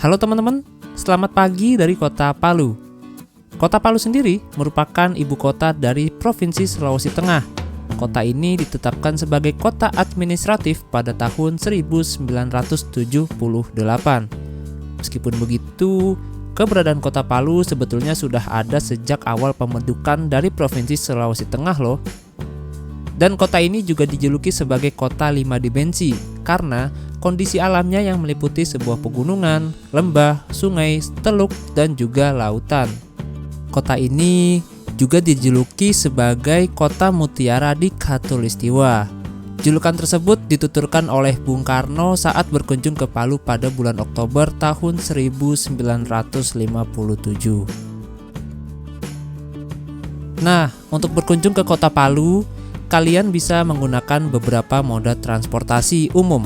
Halo teman-teman, selamat pagi dari kota Palu. Kota Palu sendiri merupakan ibu kota dari Provinsi Sulawesi Tengah. Kota ini ditetapkan sebagai kota administratif pada tahun 1978. Meskipun begitu, keberadaan kota Palu sebetulnya sudah ada sejak awal pembentukan dari Provinsi Sulawesi Tengah loh. Dan kota ini juga dijuluki sebagai kota 5 dimensi karena kondisi alamnya yang meliputi sebuah pegunungan, lembah, sungai, teluk, dan juga lautan. Kota ini juga dijuluki sebagai kota mutiara di Khatulistiwa. Julukan tersebut dituturkan oleh Bung Karno saat berkunjung ke Palu pada bulan Oktober tahun 1957. Nah, untuk berkunjung ke kota Palu, kalian bisa menggunakan beberapa moda transportasi umum.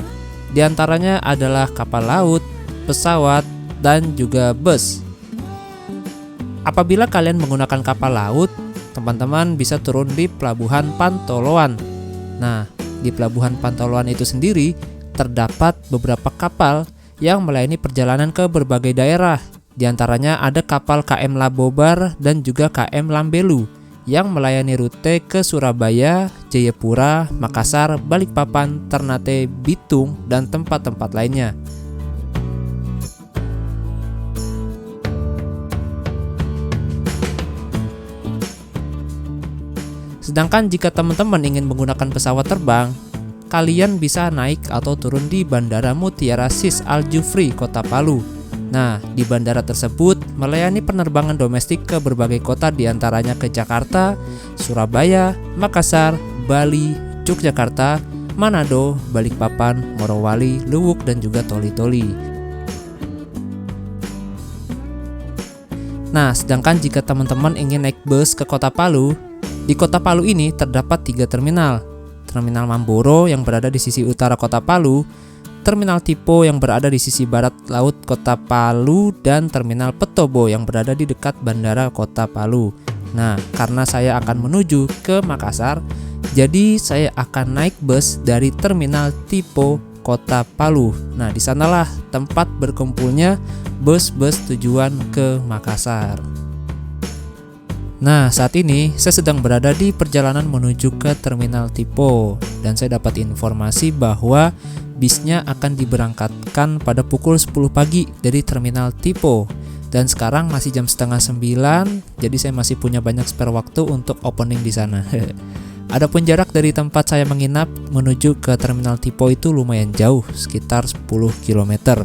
Di antaranya adalah kapal laut, pesawat, dan juga bus. Apabila kalian menggunakan kapal laut, teman-teman bisa turun di Pelabuhan Pantoloan. Nah, di Pelabuhan Pantoloan itu sendiri terdapat beberapa kapal yang melayani perjalanan ke berbagai daerah. Di antaranya ada kapal KM Labobar dan juga KM Lambelu yang melayani rute ke Surabaya, Jayapura, Makassar, Balikpapan, Ternate, Bitung, dan tempat-tempat lainnya. Sedangkan jika teman-teman ingin menggunakan pesawat terbang, kalian bisa naik atau turun di Bandara Mutiara Sis Al Jufri, Kota Palu. Nah, di bandara tersebut melayani penerbangan domestik ke berbagai kota diantaranya ke Jakarta, Surabaya, Makassar, Bali, Yogyakarta, Manado, Balikpapan, Morowali, Luwuk, dan juga Toli-Toli. Nah, sedangkan jika teman-teman ingin naik bus ke Kota Palu, di Kota Palu ini terdapat 3 terminal. Terminal Mamboro yang berada di sisi utara Kota Palu, Terminal Tipo yang berada di sisi barat laut Kota Palu, dan Terminal Petobo yang berada di dekat Bandara Kota Palu. Nah, karena saya akan menuju ke Makassar, jadi saya akan naik bus dari Terminal Tipo Kota Palu. Nah, di sanalah tempat berkumpulnya bus-bus tujuan ke Makassar. Nah, saat ini saya sedang berada di perjalanan menuju ke Terminal Tipo dan saya dapat informasi bahwa bisnya akan diberangkatkan pada pukul 10 pagi dari Terminal Tipo. Dan sekarang masih jam setengah 9, jadi saya masih punya banyak spare waktu untuk opening di sana. Adapun jarak dari tempat saya menginap menuju ke Terminal Tipo itu lumayan jauh, sekitar 10 km.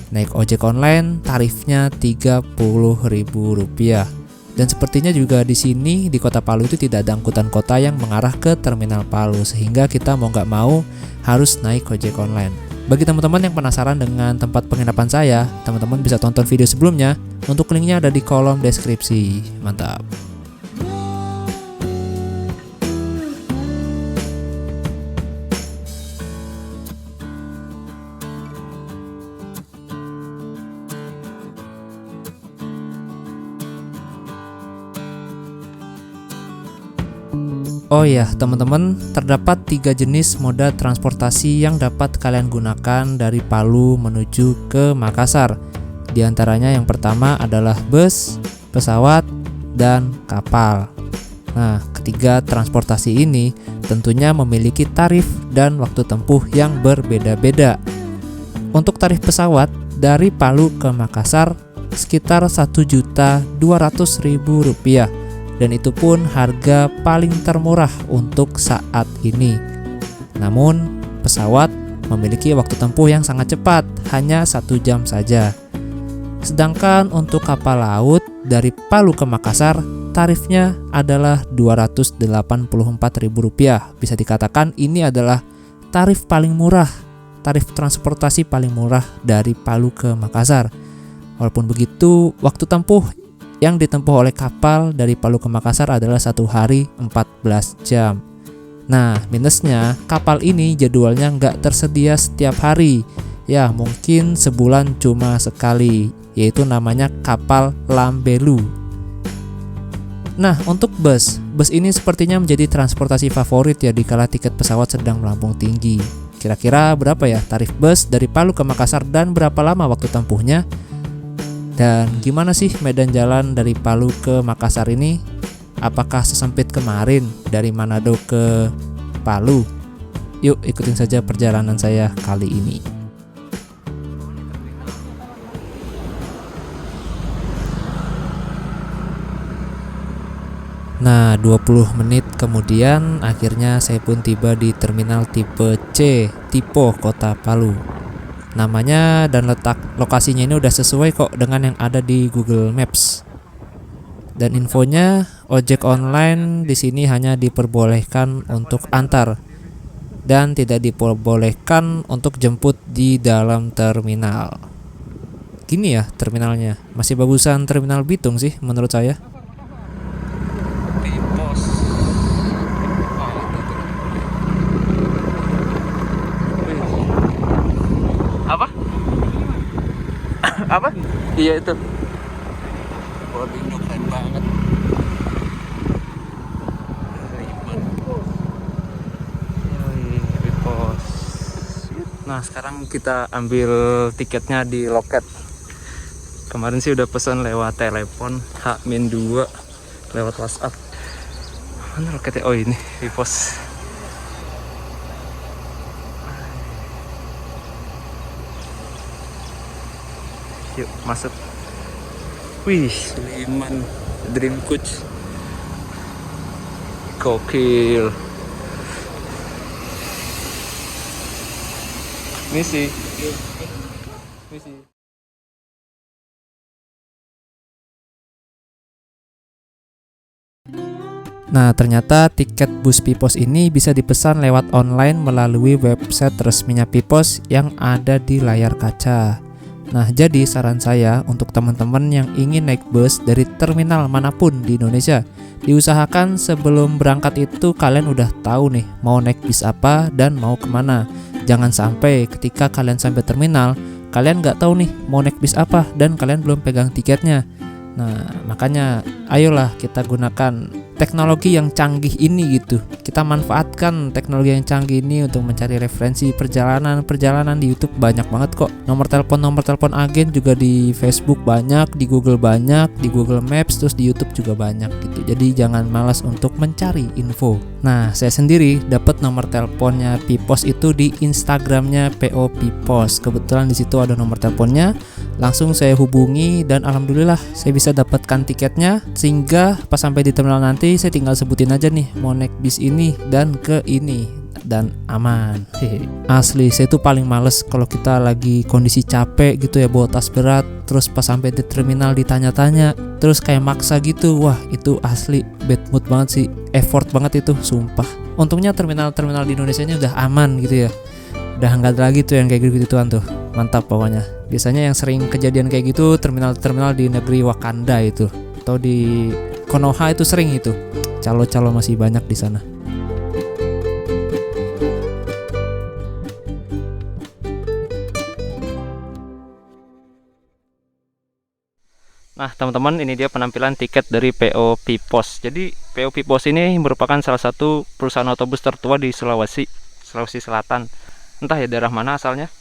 Naik ojek online tarifnya Rp30.000. Dan sepertinya juga di sini di Kota Palu itu tidak ada angkutan kota yang mengarah ke Terminal Palu, sehingga kita mau nggak mau harus naik ojek online. Bagi teman-teman yang penasaran dengan tempat penginapan saya, teman-teman bisa tonton video sebelumnya. Untuk linknya ada di kolom deskripsi. Mantap. Oh ya, teman-teman, terdapat 3 jenis moda transportasi yang dapat kalian gunakan dari Palu menuju ke Makassar. Di antaranya yang pertama adalah bus, pesawat, dan kapal. Nah, ketiga transportasi ini tentunya memiliki tarif dan waktu tempuh yang berbeda-beda. Untuk tarif pesawat dari Palu ke Makassar sekitar Rp1.200.000. Dan itu pun harga paling termurah untuk saat ini. Namun, pesawat memiliki waktu tempuh yang sangat cepat, hanya 1 jam saja. Sedangkan untuk kapal laut dari Palu ke Makassar, tarifnya adalah Rp284.000. Bisa dikatakan ini adalah tarif paling murah, tarif transportasi paling murah dari Palu ke Makassar. Walaupun begitu, waktu tempuh yang ditempuh oleh kapal dari Palu ke Makassar adalah 1 hari 14 jam. Nah, minusnya kapal ini jadwalnya nggak tersedia setiap hari. Ya, mungkin sebulan cuma sekali, yaitu namanya kapal Lambelu. Nah, untuk bus ini sepertinya menjadi transportasi favorit ya dikala tiket pesawat sedang melambung tinggi. Kira-kira berapa ya tarif bus dari Palu ke Makassar dan berapa lama waktu tempuhnya? Dan gimana sih medan jalan dari Palu ke Makassar ini? Apakah sesempit kemarin dari Manado ke Palu? Yuk ikutin saja perjalanan saya kali ini. Nah, 20 menit kemudian akhirnya saya pun tiba di terminal tipe C, Tipo, Kota Palu. Namanya dan letak lokasinya ini udah sesuai kok dengan yang ada di Google Maps. Dan infonya, ojek online di sini hanya diperbolehkan untuk antar dan tidak diperbolehkan untuk jemput di dalam terminal. Gini ya terminalnya, masih bagusan terminal Bitung sih menurut saya. Apa? Apa? Iya itu. Waduh, keren banget. Nah, sekarang kita ambil tiketnya di loket. Kemarin sih udah pesan lewat telepon H-2 lewat WhatsApp. Mana loketnya? Oh ini di pos. Yuk masuk. Wih, Sulaiman Dream Coach. Gokil. Misi. Nah, ternyata tiket bus Pipos ini bisa dipesan lewat online melalui website resminya Pipos yang ada di layar kaca. Nah, jadi saran saya untuk teman-teman yang ingin naik bus dari terminal manapun di Indonesia, diusahakan sebelum berangkat itu kalian udah tahu nih mau naik bis apa dan mau kemana. Jangan sampai ketika kalian sampai terminal, kalian nggak tahu nih mau naik bis apa dan kalian belum pegang tiketnya. Nah, makanya ayolah kita gunakan teknologi yang canggih ini gitu. Kita manfaatkan teknologi yang canggih ini untuk mencari referensi perjalanan di YouTube banyak banget kok. Nomor telepon agen juga di Facebook banyak, di Google banyak, di Google Maps, terus di YouTube juga banyak gitu. Jadi jangan malas untuk mencari info. Nah, saya sendiri dapat nomor teleponnya Pipos itu di Instagramnya PO Pipos. Kebetulan di situ ada nomor teleponnya. Langsung saya hubungi dan alhamdulillah saya bisa dapatkan tiketnya, sehingga pas sampai di terminal nanti saya tinggal sebutin aja nih mau naik bis ini dan ke ini dan aman. Asli saya tuh paling males kalau kita lagi kondisi capek gitu ya, bawa tas berat, terus pas sampai di terminal ditanya-tanya, terus kayak maksa gitu. Wah, itu asli bad mood banget sih, effort banget itu, sumpah. Untungnya terminal-terminal di Indonesia ini udah aman gitu ya. Udah nggak ada lagi tuh yang kayak gitu-gituan tuh. Mantap pokoknya. Biasanya yang sering kejadian kayak gitu terminal-terminal di negeri Wakanda itu atau di Konoha itu sering itu. Calo-calo masih banyak di sana. Nah, teman-teman, ini dia penampilan tiket dari PO Pipos. Jadi, PO Pipos ini merupakan salah satu perusahaan otobus tertua di Sulawesi Selatan. Entah ya daerah mana asalnya.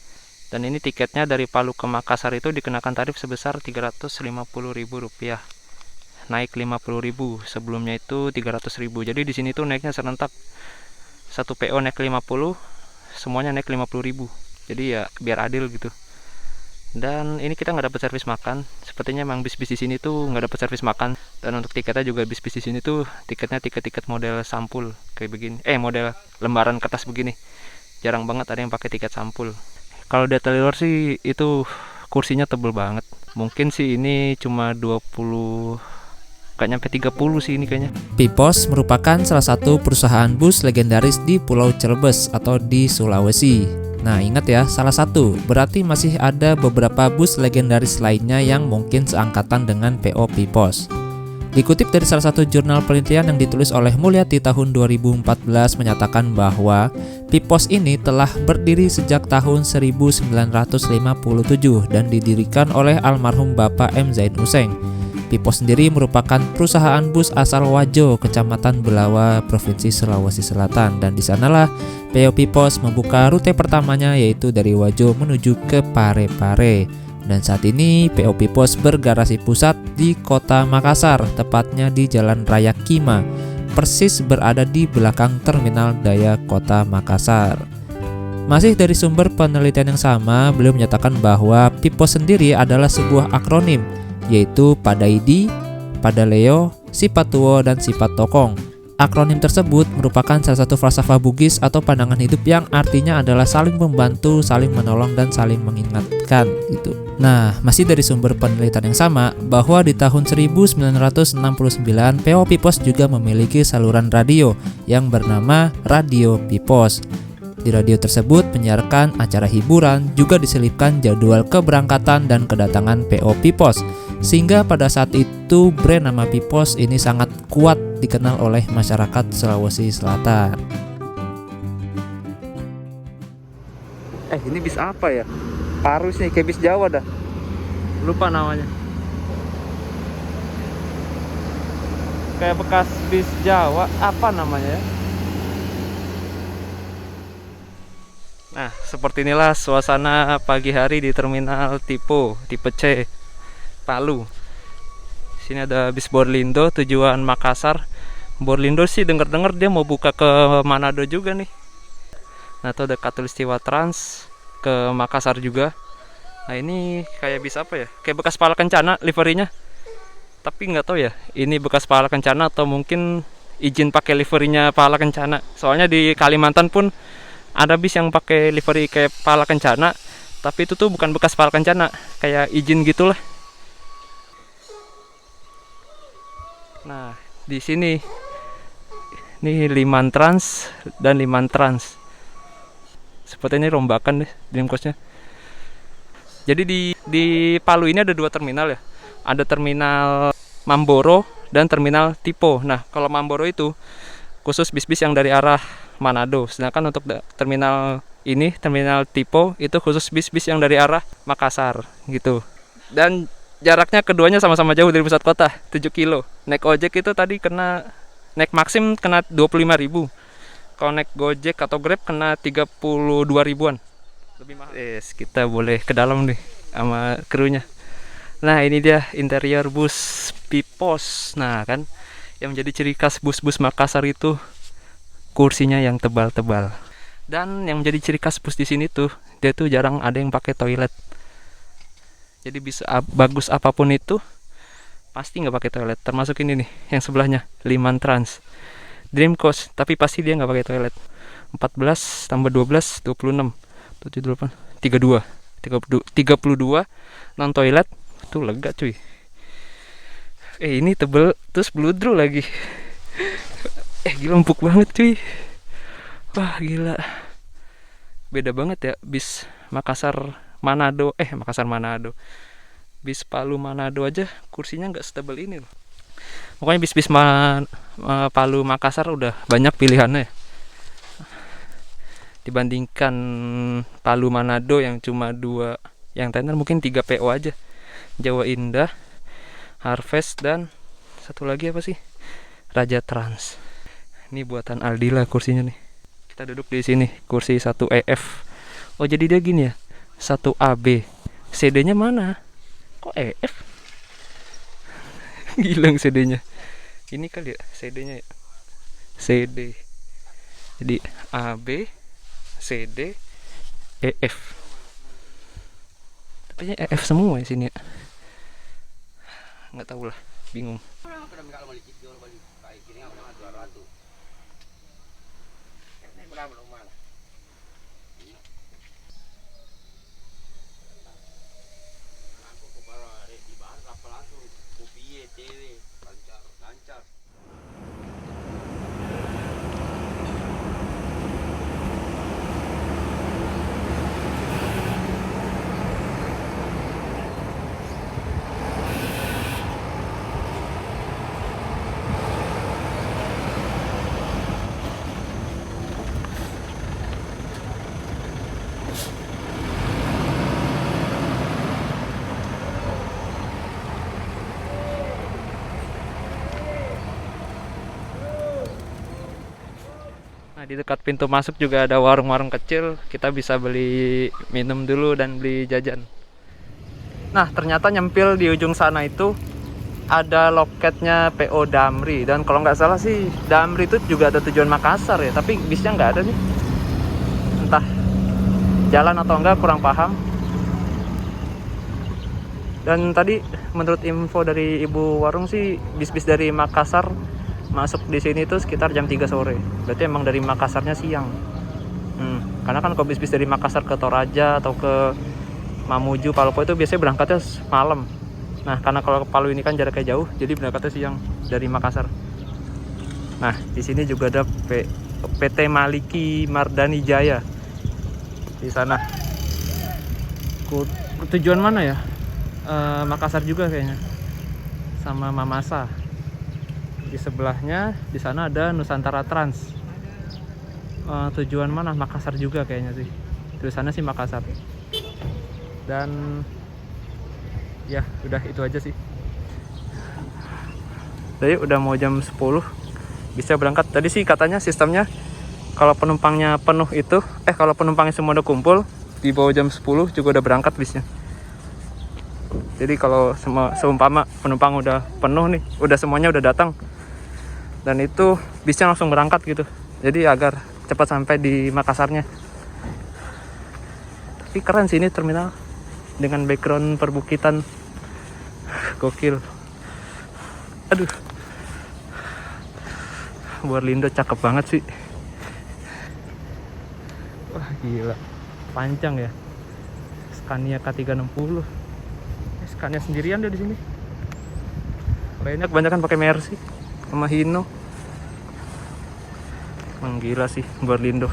Dan ini tiketnya dari Palu ke Makassar itu dikenakan tarif sebesar Rp350.000. Naik 50.000, sebelumnya itu 300.000. Jadi di sini tuh naiknya serentak. Satu PO naik 50, semuanya naik 50.000. Jadi ya biar adil gitu. Dan ini kita nggak dapat servis makan. Sepertinya emang bis-bis di sini tuh nggak dapat servis makan. Dan untuk tiketnya juga bis-bis di sini tuh tiketnya tiket-tiket model sampul kayak begini. Model lembaran kertas begini. Jarang banget ada yang pakai tiket sampul. Kalau di luar sih itu kursinya tebel banget. Mungkin sih ini cuma 20, gak nyampe 30 sih ini kayaknya. Pipos merupakan salah satu perusahaan bus legendaris di Pulau Cirebes atau di Sulawesi. Nah, ingat ya, salah satu, berarti masih ada beberapa bus legendaris lainnya yang mungkin seangkatan dengan PO Pipos. Dikutip dari salah satu jurnal penelitian yang ditulis oleh Mulyati tahun 2014 menyatakan bahwa Pipos ini telah berdiri sejak tahun 1957 dan didirikan oleh almarhum Bapak M. Zain Useng. Pipos sendiri merupakan perusahaan bus asal Wajo, Kecamatan Belawa, Provinsi Sulawesi Selatan, dan di sanalah PO Pipos membuka rute pertamanya, yaitu dari Wajo menuju ke Parepare. Dan saat ini PO Pipos bergarasi pusat di Kota Makassar, tepatnya di Jalan Raya Kima, persis berada di belakang Terminal Daya Kota Makassar. Masih dari sumber penelitian yang sama, beliau menyatakan bahwa Pipos sendiri adalah sebuah akronim, yaitu Padaidi, Padaleo, Sipatuo, dan Sipatokong. Akronim tersebut merupakan salah satu falsafah Bugis atau pandangan hidup yang artinya adalah saling membantu, saling menolong, dan saling mengingatkan gitu. Nah, masih dari sumber penelitian yang sama, bahwa di tahun 1969 PO Pipos juga memiliki saluran radio yang bernama Radio Pipos. Di radio tersebut menyiarkan acara hiburan, juga diselipkan jadwal keberangkatan dan kedatangan PO Pipos. Sehingga pada saat itu brand nama Pipos ini sangat kuat dikenal oleh masyarakat Sulawesi Selatan. Ini bis apa ya? Parus nih, kayak bis Jawa dah. Lupa namanya. Kayak bekas bis Jawa, apa namanya ya? Nah, seperti inilah suasana pagi hari di Terminal tipe C, Palu. Sini ada bis Borlindo tujuan Makassar. Borlindo sih denger-dengar dia mau buka ke Manado juga nih. Nah, tuh ada Katulistiwa Trans ke Makassar juga. Nah, ini kayak bis apa ya? Kayak bekas Pala Kencana liverinya. Tapi nggak tahu ya, ini bekas Pala Kencana atau mungkin izin pakai liverinya Pala Kencana. Soalnya di Kalimantan pun ada bis yang pakai livery kayak Pala Kencana, tapi itu tuh bukan bekas Pala Kencana, kayak izin gitulah. Nah, di sini ini Liman Trans dan Liman Trans. Sepertinya rombakan deh Dream Coast-nya. Jadi di Palu ini ada dua terminal ya. Ada terminal Mamboro dan terminal Tipo. Nah, kalau Mamboro itu khusus bis-bis yang dari arah Manado. Sedangkan untuk terminal ini, terminal Tipo, itu khusus bis-bis yang dari arah Makassar gitu. Dan jaraknya keduanya sama-sama jauh dari pusat kota, 7 kilo. Naik ojek itu tadi naik Maxim kena 25.000. Kalau naik Gojek atau Grab kena 32 ribuan. Lebih mahal. Yes, kita boleh ke dalam nih sama krunya. Nah, ini dia interior bus Pipos. Nah, kan yang menjadi ciri khas bus-bus Makassar itu kursinya yang tebal-tebal. Dan yang menjadi ciri khas bus di sini tuh, dia tuh jarang ada yang pakai toilet. Jadi bisa bagus apapun itu pasti nggak pakai toilet. Termasuk ini nih, yang sebelahnya Liman Trans, Dream Coast, tapi pasti dia nggak pakai toilet. 14 tambah 12 26 78 32 non toilet tuh lega cuy. Ini tebel terus bludru lagi. Gila empuk banget cuy. Wah gila. Beda banget ya bis Makassar Manado. Makassar Manado. Bis Palu Manado aja kursinya nggak setebal ini loh. Pokoknya bis-bis Palu Makassar udah banyak pilihannya. Dibandingkan Palu Manado yang cuma 2, yang tenar mungkin 3 PO aja. Jawa Indah, Harvest, dan satu lagi apa sih? Raja Trans. Ini buatan Aldila kursinya nih. Kita duduk di sini, kursi 1 EF. Oh, jadi dia gini ya. 1 AB. CD-nya mana? Kok EF? Gilang CD-nya. Ini kali ya CD-nya ya. CD. Jadi AB, CD, EF. Tapi EF semua ya sini ya. Nggak tahu lah, bingung. Nah, di dekat pintu masuk juga ada warung-warung kecil, kita bisa beli minum dulu dan beli jajan. Nah, ternyata nyempil di ujung sana itu ada loketnya PO Damri, dan kalau nggak salah sih Damri itu juga ada tujuan Makassar ya, tapi bisnya nggak ada nih, entah jalan atau enggak, kurang paham. Dan tadi menurut info dari ibu warung sih bis-bis dari Makassar masuk di sini tuh sekitar jam 3 sore. Berarti emang dari Makassarnya siang. Karena kan kalau bis-bis dari Makassar ke Toraja atau ke Mamuju, Palopo itu biasanya berangkatnya malam. Nah, karena kalau ke Palu ini kan jaraknya jauh, jadi berangkatnya siang dari Makassar. Nah, di sini juga ada PT Maliki Mardani Jaya di sana. Tujuan mana ya? Makassar juga kayaknya, sama Mamasa. Di sebelahnya di sana ada Nusantara Trans. Tujuan mana? Makassar juga kayaknya sih. Tulisannya sih Makassar. Dan ya udah itu aja sih. Jadi udah mau jam 10 bisa berangkat. Tadi sih katanya sistemnya kalau penumpangnya penuh itu, kalau penumpangnya semua udah kumpul di bawah jam 10 juga udah berangkat bisnya. Jadi kalau seumpama penumpang udah penuh nih, udah semuanya udah datang, dan itu bisnya langsung berangkat gitu. Jadi agar cepat sampai di Makassarnya. Tapi keren sih ini terminal dengan background perbukitan. Gokil. Aduh. Buarlindo cakep banget sih. Wah, gila. Panjang ya. Scania K360. Scania sendirian dia di sini. Lainnya kebanyakan pakai Mercy sama Hino. Emang gila sih Buarlindo.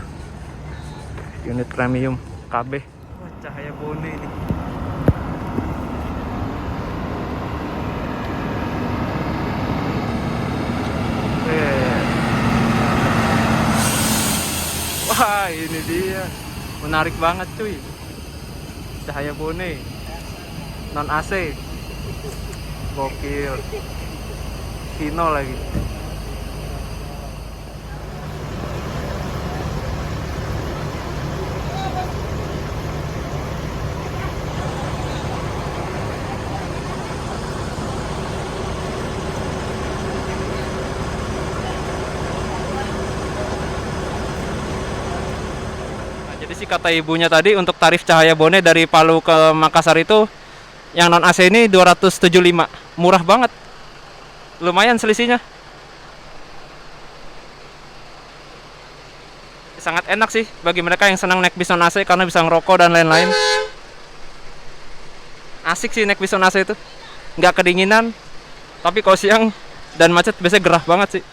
Unit premium KB. Wah, cahaya bone ini. Wah, ini dia. Menarik banget cuy. Cahaya bone. Non AC. Gokil. Hino lagi. Jadi sih kata ibunya tadi untuk tarif Cahaya Bone dari Palu ke Makassar itu yang non AC ini 275. Murah banget. Lumayan selisihnya. Sangat enak sih bagi mereka yang senang naik bis non AC karena bisa ngerokok dan lain-lain. Asik sih naik bis non AC itu. Nggak kedinginan. Tapi kalau siang dan macet biasanya gerah banget sih.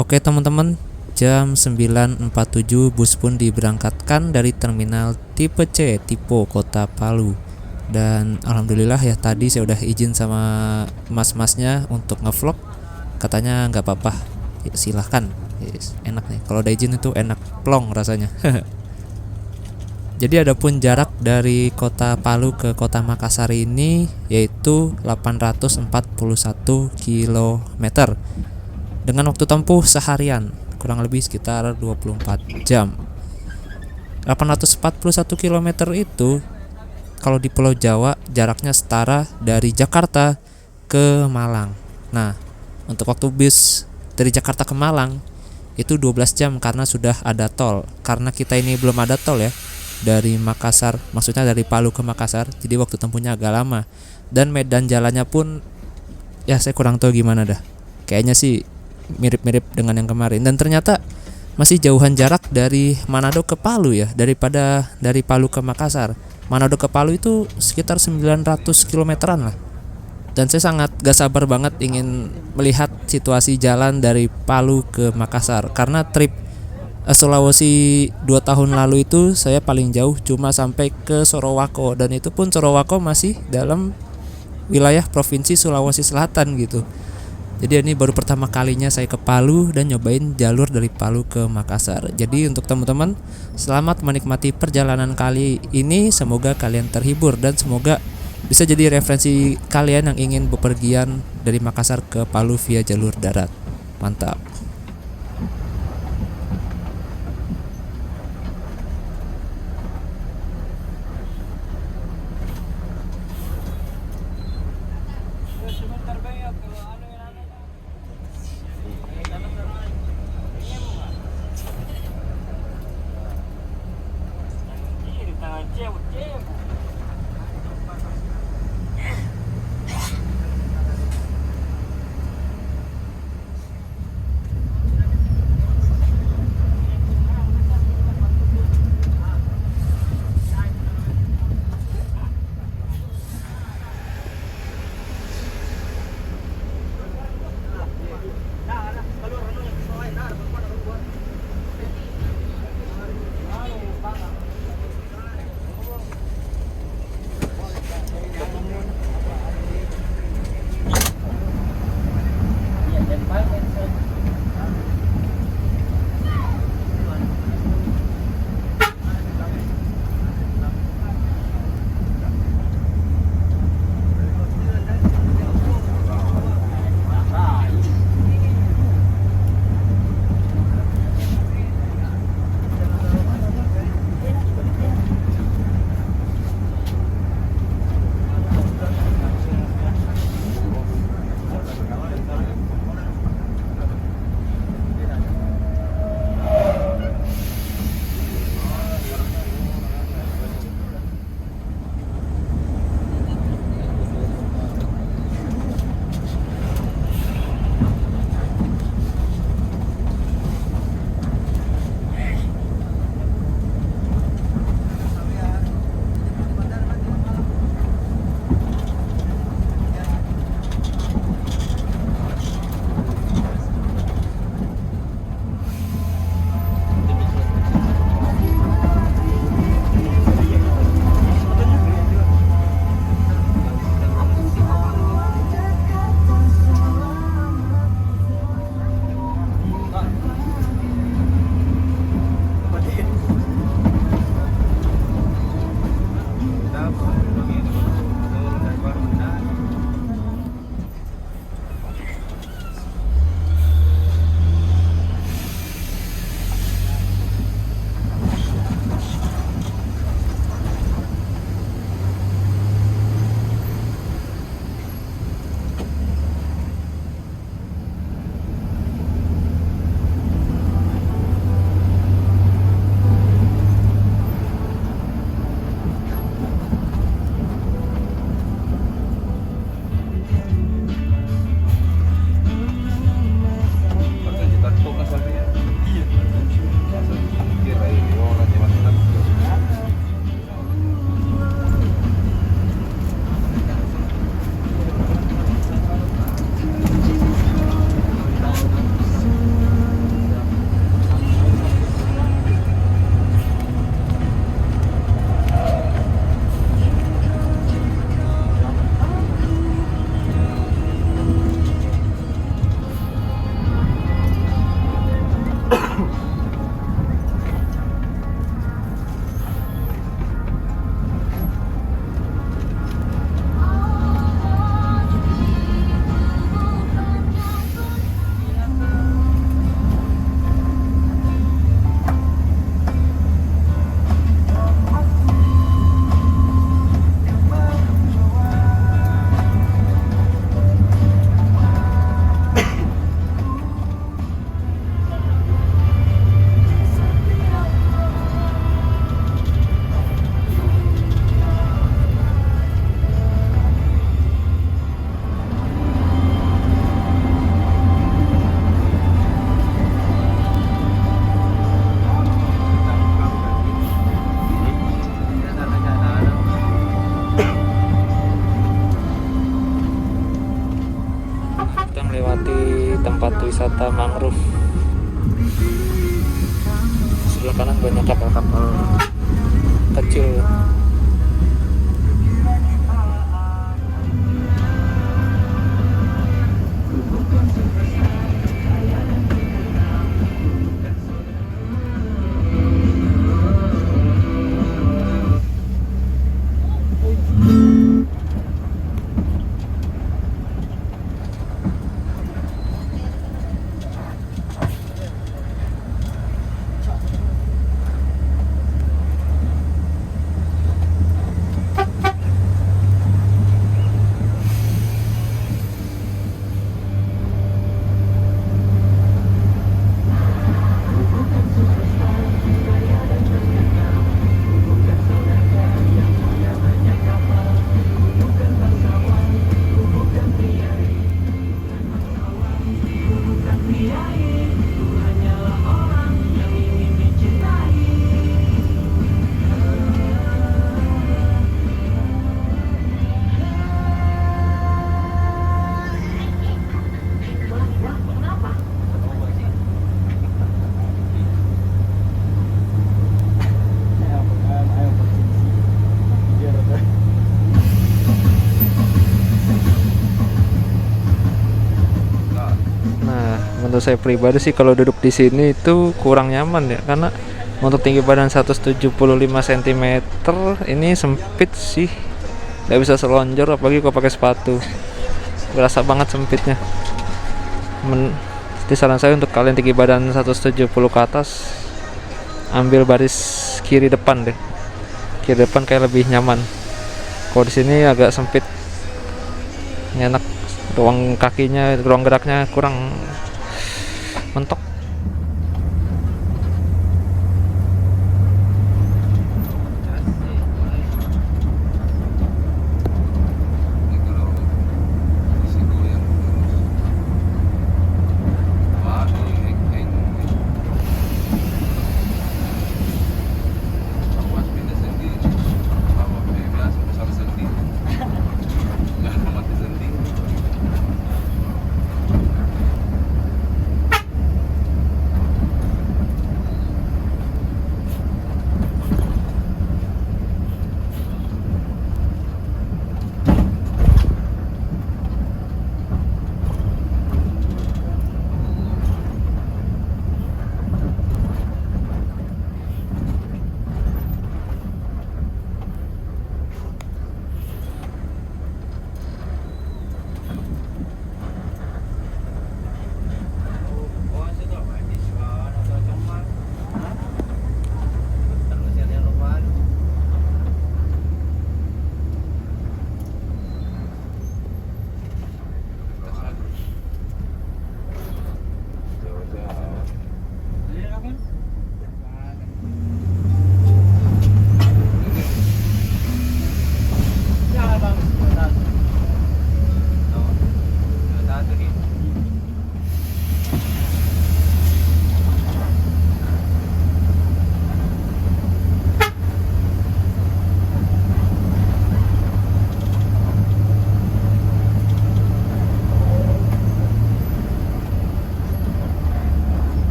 Oke teman-teman, jam 9.47 bus pun diberangkatkan dari terminal tipe C, Tipo, Kota Palu. Dan alhamdulillah ya, tadi saya udah izin sama mas-masnya untuk ngevlog. Katanya nggak apa-apa, ya, silahkan. Yes, enak nih, kalau udah izin itu enak, plong rasanya. Jadi adapun jarak dari Kota Palu ke Kota Makassar ini yaitu 841 km dengan waktu tempuh seharian, kurang lebih sekitar 24 jam. 841 km itu kalau di Pulau Jawa jaraknya setara dari Jakarta ke Malang. Nah, untuk waktu bis dari Jakarta ke Malang itu 12 jam karena sudah ada tol. Karena kita ini belum ada tol ya, dari Makassar, maksudnya dari Palu ke Makassar, jadi waktu tempuhnya agak lama. Dan medan jalannya pun ya saya kurang tahu gimana dah. Kayaknya sih mirip-mirip dengan yang kemarin. Dan ternyata masih jauhan jarak dari Manado ke Palu ya, daripada dari Palu ke Makassar. Manado ke Palu itu sekitar 900 kilometeran lah. Dan saya sangat gak sabar banget ingin melihat situasi jalan dari Palu ke Makassar, karena trip Sulawesi 2 tahun lalu itu saya paling jauh cuma sampai ke Sorowako, dan itu pun Sorowako masih dalam wilayah provinsi Sulawesi Selatan gitu. Jadi ini baru pertama kalinya saya ke Palu dan nyobain jalur dari Palu ke Makassar. Jadi untuk teman-teman, selamat menikmati perjalanan kali ini. Semoga kalian terhibur dan semoga bisa jadi referensi kalian yang ingin bepergian dari Makassar ke Palu via jalur darat. Mantap. melewati tempat wisata mangrove. Sebelah kanan banyak kapal-kapal kecil. Menurut saya pribadi sih kalau duduk di sini itu kurang nyaman ya, karena untuk tinggi badan 175 cm ini sempit sih, nggak bisa selonjor apalagi kalau pakai sepatu, berasa banget sempitnya. Jadi saran saya untuk kalian tinggi badan 170 ke atas, ambil baris kiri depan deh, kiri depan kayak lebih nyaman. Kalau di sini agak sempit, enak, ruang kakinya, ruang geraknya kurang mentok.